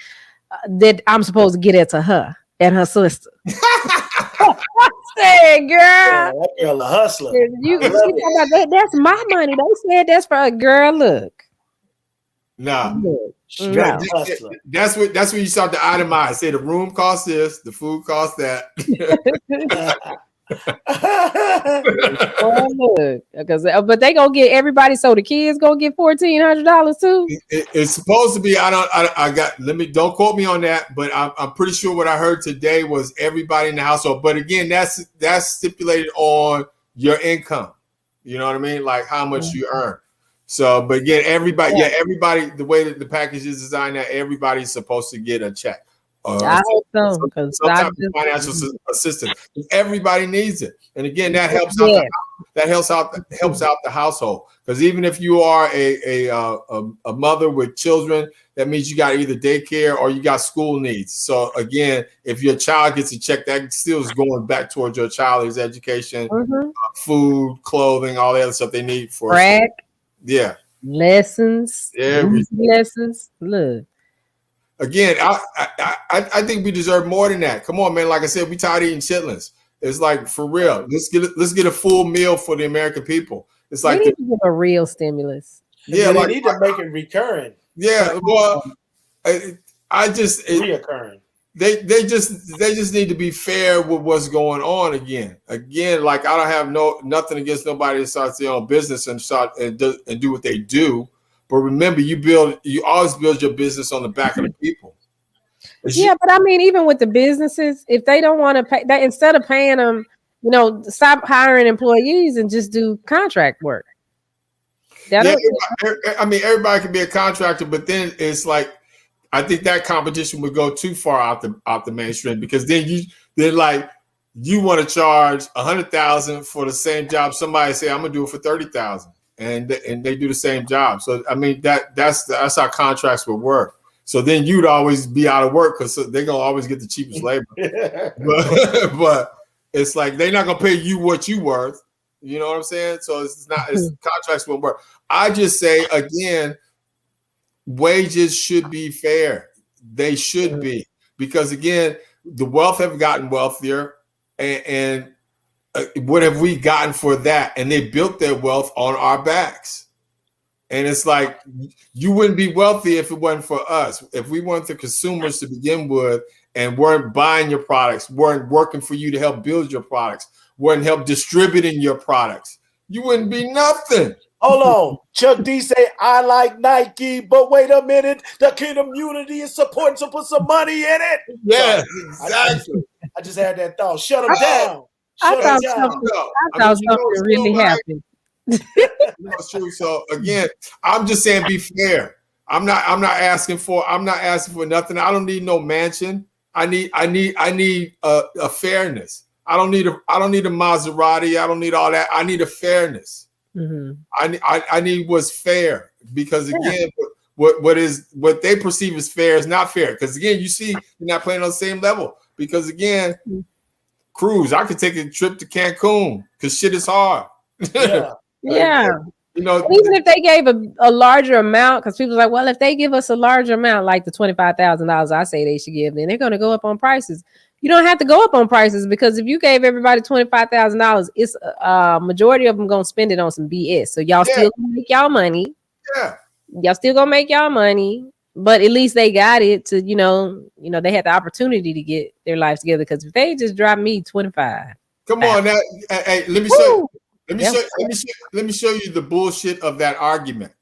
that I'm supposed to get it to her and her sister. I said, girl, that girl a hustler. That's my money. They said that's for a girl. Look. No. That's what you start to itemize. Say the room costs this, the food costs that. But they gonna get everybody, so the kids gonna get $1,400 too. It's supposed to be. Don't quote me on that, but I'm pretty sure what I heard today was everybody in the household. But again, that's stipulated on your income. You know what I mean? Like how much you earn. So, but again, everybody, the way that the package is designed, that everybody's supposed to get a check. I hope so, because some type of financial assistance. Everybody needs it, and again, that helps out. Helps out the household. Because even if you are a mother with children, that means you got either daycare or you got school needs. So again, if your child gets a check, that still is going back towards your child, his education, food, clothing, all the other stuff they need for crack. Yeah, lessons, lessons. Look. Again, I think we deserve more than that. Come on, man. Like I said, we tired of eating chitlins. It's like, for real. Let's get a full meal for the American people. It's like we need to give a real stimulus. Yeah, they need to make it recurring. Yeah, well, reoccurring. They just need to be fair with what's going on again. Again, like I don't have nothing against nobody that starts their own business and do what they do. But remember, you always build your business on the back of the people. But I mean, even with the businesses, if they don't want to pay, that instead of paying them, stop hiring employees and just do contract work. Everybody can be a contractor, but then it's like, I think that competition would go too far out the mainstream, because then you want to charge $100,000 for the same job. Somebody say, I'm gonna do it for $30,000. And they do the same job. So I mean that's how contracts would work. So then you'd always be out of work because they're gonna always get the cheapest labor. but it's like they're not gonna pay you what you worth. You know what I'm saying? So contracts won't work. I just say again, wages should be fair. They should be, because again, the wealth have gotten wealthier, and what have we gotten for that? And they built their wealth on our backs. And it's like, you wouldn't be wealthy if it wasn't for us. If we weren't the consumers to begin with and weren't buying your products, weren't working for you to help build your products, weren't help distributing your products, you wouldn't be nothing. Hold on. Chuck D say, I like Nike, but wait a minute. The community is supporting, to put some money in it. Yeah, exactly. I just had that thought. Shut them down. I thought something really happened. That's true. So again, I'm just saying, be fair. I'm not asking for nothing. I don't need no mansion. I need a fairness. I don't need a Maserati. I don't need all that. I need a fairness. Mm-hmm. I need what's fair, because again, what they perceive as fair is not fair. Because again, you see, you're not playing on the same level. Because again, cruise, I could take a trip to Cancun because shit is hard. Yeah. Yeah. You know, even if they gave a larger amount, because people are like, well, if they give us a larger amount, like the $25,000 I say they should give, then they're going to go up on prices. You don't have to go up on prices, because if you gave everybody $25,000, it's majority of them going to spend it on some BS. So y'all still gonna make y'all money. Yeah. Y'all still going to make y'all money, but at least they got it to, you know, they had the opportunity to get their lives together. Because if they just drop me 25. Come on now. Hey, let me show you. Let me show you the bullshit of that argument.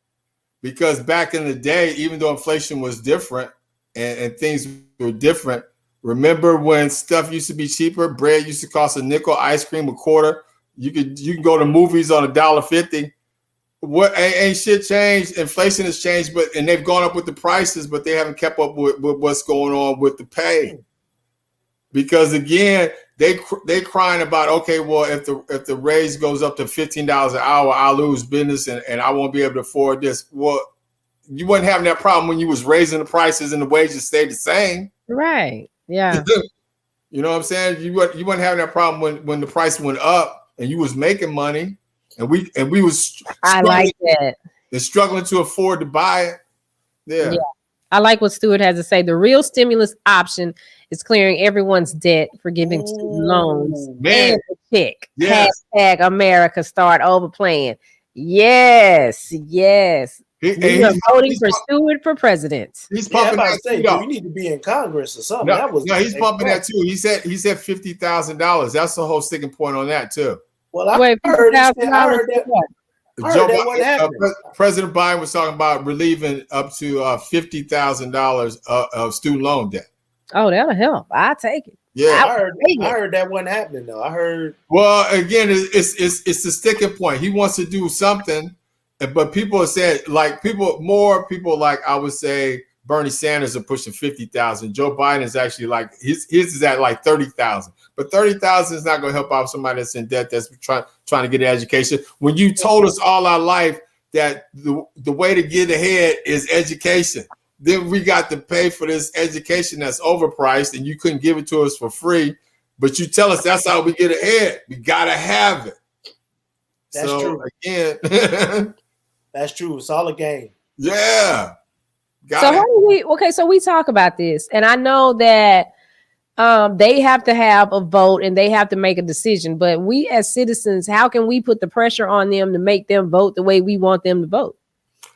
Because back in the day, even though inflation was different and things were different, remember when stuff used to be cheaper? Bread used to cost a nickel, ice cream a quarter. You can go to movies on $1.50. What ain't shit changed? Inflation has changed, and they've gone up with the prices, but they haven't kept up with what's going on with the pay. Because again, they crying about, okay, well, if the raise goes up to $15 an hour, I'll lose business and I won't be able to afford this. Well, you wasn't having that problem when you was raising the prices and the wages stayed the same. Right. Yeah. You know what I'm saying? You wasn't having that problem when the price went up and you was making money and we was I like that. And struggling to afford to buy it. Yeah. I like what Stewart has to say. The real stimulus option is clearing everyone's debt, forgiving student loans, and the check. Yes. # America Start Over plan. Yes. We are voting for Stewart for president. He's pumping that too. You need to be in Congress or something. He's pumping that too. He said $50,000. That's the whole sticking point on that too. Well, I heard that. President Biden was talking about relieving up to $50,000 of student loan debt. Oh, that'll help. I'll take it. Yeah, I heard that wasn't happening though. I heard. Well, again, it's the sticking point. He wants to do something, but people are saying more people like I would say Bernie Sanders are pushing 50,000. Joe Biden is actually like his is at like 30,000. But 30,000 is not going to help out somebody that's in debt that's trying to get an education. When you told us all our life that the way to get ahead is education, then we got to pay for this education that's overpriced, and you couldn't give it to us for free. But you tell us that's how we get ahead. We got to have it. That's true. Again, that's true. It's all a game. Yeah. So we talk about this, and I know that they have to have a vote and they have to make a decision. But we as citizens, how can we put the pressure on them to make them vote the way we want them to vote?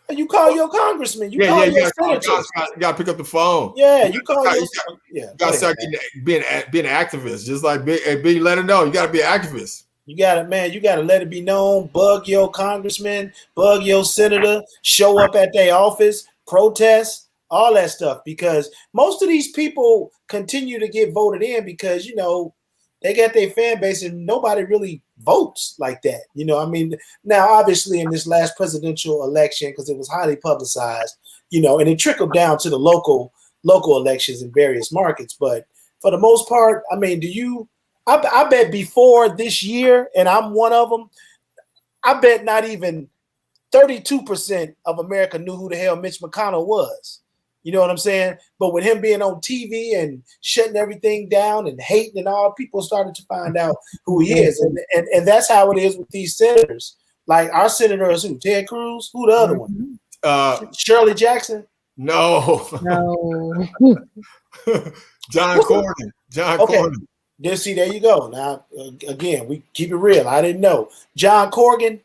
You call your congressman. You call your senators. You got to pick up the phone. Yeah, you call your. You got to start being activists. Just like Big, let it know. You got to be an activist. You got to let it be known. Bug your congressman, bug your senator, show up at their office, protest, all that stuff. Because most of these people continue to get voted in because, they got their fan base and nobody really votes like that. Now, obviously in this last presidential election, because it was highly publicized, and it trickled down to the local elections in various markets. But for the most part, I bet before this year, and I'm one of them, I bet not even 32% of America knew who the hell Mitch McConnell was. You know what I'm saying? But with him being on TV and shutting everything down and hating and all, people started to find out who he is. And that's how it is with these senators. Like our senator is who? Ted Cruz? Who the other one? Shirley Jackson? No. No. John Cornyn. Just see, there you go. Now, again, we keep it real. I didn't know. John Cornyn.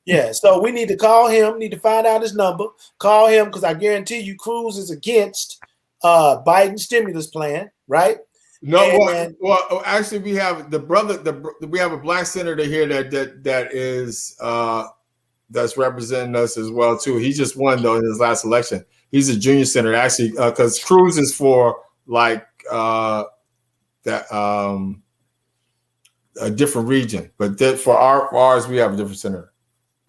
Yeah, so we need to call him. Need to find out his number. Call him because I guarantee you, Cruz is against Biden's stimulus plan, right? No, well, actually, we have we have a black senator here that is that's representing us as well too. He just won though in his last election. He's a junior senator actually, because Cruz is for like a different region, but for ours we have a different senator.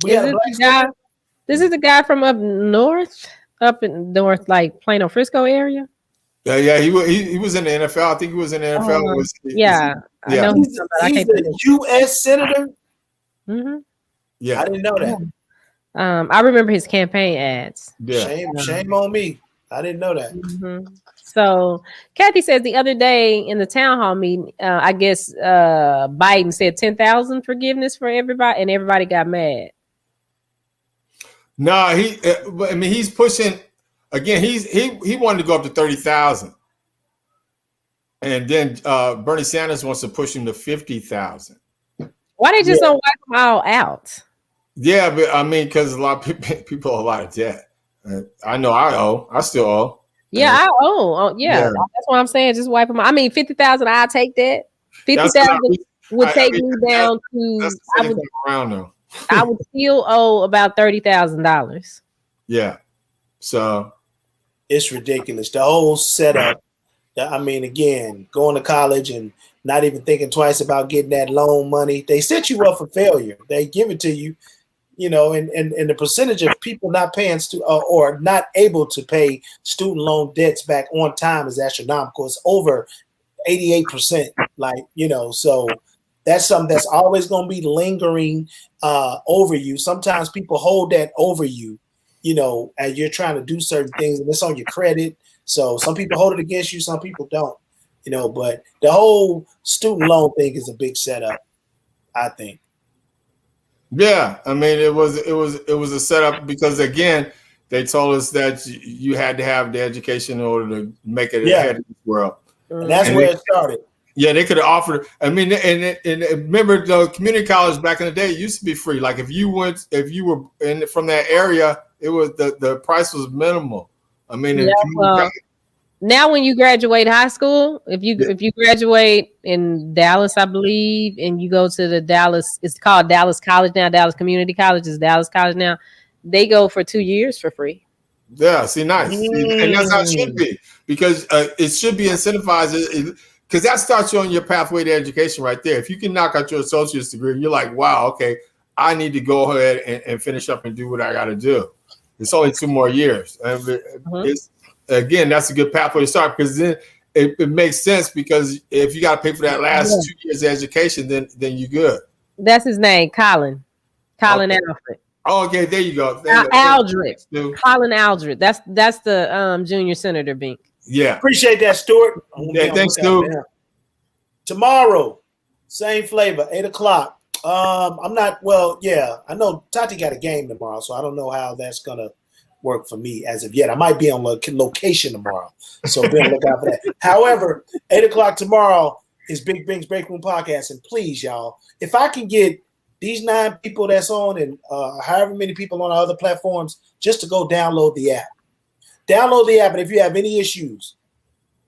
This is the guy from up in north, like Plano, Frisco area. Yeah, he was in the NFL. I think he was in the NFL. I know he's a U.S. senator. Mm-hmm. Yeah, I didn't know that. I remember his campaign ads. Yeah. Shame on me. I didn't know that. Mm-hmm. So Kathy says the other day in the town hall meeting, I guess Biden said 10,000 forgiveness for everybody, and everybody got mad. No, he's pushing again. He wanted to go up to 30,000, and then Bernie Sanders wants to push him to 50,000. Why they just don't wipe them all out? Yeah, but I mean, because a lot of people owe a lot of debt. I know I still owe. Yeah, I owe. Yeah, that's what I'm saying. Just wipe them out. I mean, 50,000, I'll take that. 50,000 would take me down to. I would still owe about $30,000. Yeah, so it's ridiculous. The whole setup. I mean, again, going to college and not even thinking twice about getting that loan money. They set you up for failure. They give it to you. You know, and the percentage of people not paying or not able to pay student loan debts back on time is astronomical. It's over 88%. Like, you know, so that's something that's always going to be lingering over you. Sometimes people hold that over you, you know, as you're trying to do certain things, and it's on your credit. So some people hold it against you, some people don't, you know, but the whole student loan thing is a big setup, I think. Yeah, I mean, it was a setup because again, they told us that you had to have the education in order to make it ahead of this world. And that's where it started. Yeah, they could have offered. I mean, and remember the community college back in the day used to be free. Like if you were from that area, it was the price was minimal. I mean, now when you graduate high school, if you graduate in Dallas, I believe, and you go to the Dallas, it's called Dallas College now. Dallas Community College is Dallas College now. They go for 2 years for free. Yeah, see, nice, and that's how it should be because it should be incentivized. Because that starts you on your pathway to education right there. If you can knock out your associate's degree, you're like, wow, okay, I need to go ahead and finish up and do what I got to do. It's only 2 more years. It's, again, that's a good pathway to start because then it makes sense because if you got to pay for that last 2 years of education, then you're good. That's his name, Colin Alfred. Oh, okay, there you go. Aldred. Colin Aldred. That's the junior senator, Bink. Yeah. Appreciate that, Stuart. Yeah, thanks, Stuart. Tomorrow, same flavor, 8:00. I know Tati got a game tomorrow, so I don't know how that's gonna work for me as of yet. I might be on location tomorrow, so be on the lookout for that. However, 8:00 tomorrow is Big Bink's Break Room Podcast, and please, y'all, if I can get these 9 people that's on and however many people on our other platforms, just to go download the app. Download the app, and if you have any issues,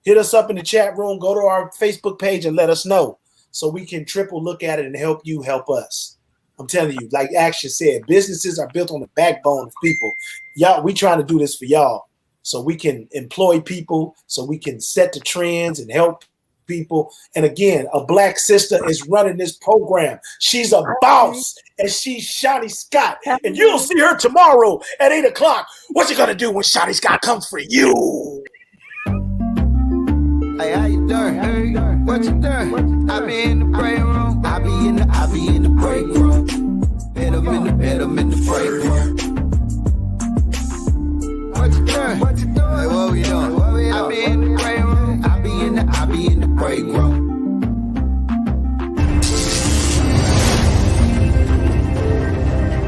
hit us up in the chat room, go to our Facebook page and let us know so we can triple look at it and help you help us. I'm telling you, like Action said, businesses are built on the backbone of people. Y'all, we trying to do this for y'all so we can employ people, so we can set the trends and help people. And again, a black sister is running this program. She's a boss, and she's Shani Scott. And you'll see her tomorrow at 8:00. What you gonna do when Shani Scott comes for you? Hey, how you doing? Hey, what you doing? I be in the break room. I be in the break room. Hit 'em in the break room. What you doing? Hey, what we doing? I be in the break room. I be in the break room.